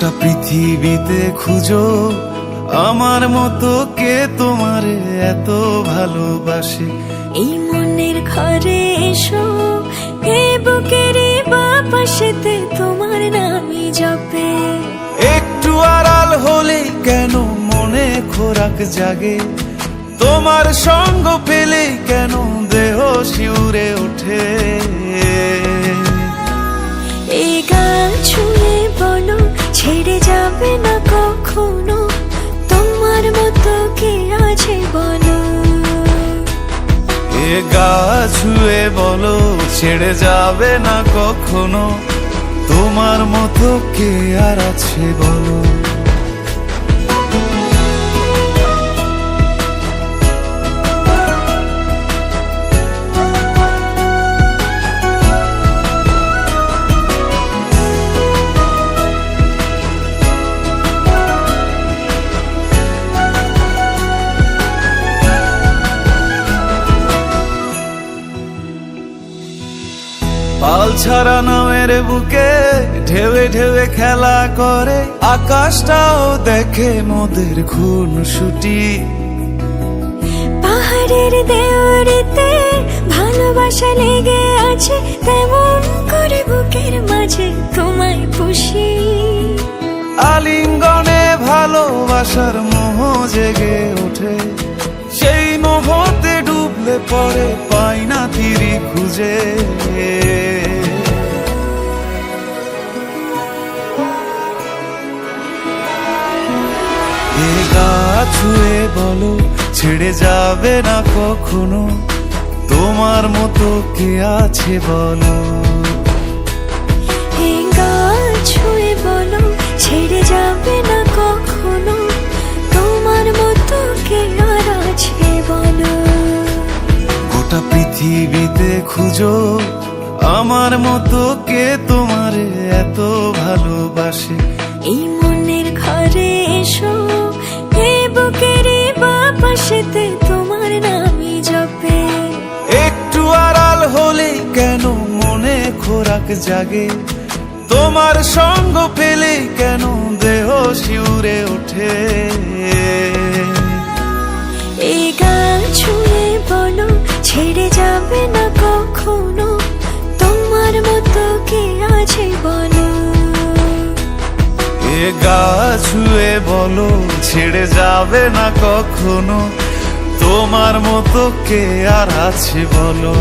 গোটা পৃথিবীতে খুঁজো আমার মতো কে তোমারে এত ভালোবাসে। এই মনের ঘরে এসো, এ বুকের বাপাশেতে তোমার নামই জপে। একটু আড়াল হলে কেন মনে খোরাক জাগে, তোমার সঙ্গ পেলে কেন দেহ শিউরে ওঠে। এই গান ছুঁয়ে বলো ছেড়ে যাবে না কখনো, তোমার মতো কে আছে বলো। এ গা ছুঁয়ে বলো ছেড়ে যাবে না কখনো, তোমার মতো কে আর আছে বলো। পাল ছাড়া নামের বুকে ঢেউে ঢেউে খেলা করে, আকাশটাও দেখে মোদের খুনসুটি। পাহাড়ের দেওয়ারিতে ভালোবাসা লেগে আছে, তেমন করে বুকের মাঝে তোমায় পুষি। আলিঙ্গনে ভালোবাসার মোহ জেগে ওঠে, সেই মোহতে ডুবলে পরে পাই না তীরি খুঁজে। এ গা ছুঁয়ে বলো ছেড়ে যাবে না কখনো, তোমার মতো কে আছে বলো। এই গান ছুঁয়ে বলো ছেড়ে যাবে না কখনো, তোমার মতো কে আর আছে বলো। গোটা পৃথিবীতে খুঁজো আমার মতো কে তোমারে এত ভালোবাসে। এই মনের ঘরে এসো, এ বুকের বাপাশেতে তোমার নামই জপে। একটু আড়াল হলে কেন মনে খোরাক জাগে, তোমার সঙ্গ পেলে কেন দেহ শিউরে ওঠে। এই গান ছুঁয়ে বলো ছেড়ে যাবে না কখনো, তোমার মতো কে আছে বলো। এ গা ছুঁয়ে বলো ছেড়ে যাবে না কখনো, তোমার মতো কে আর আছে বলো।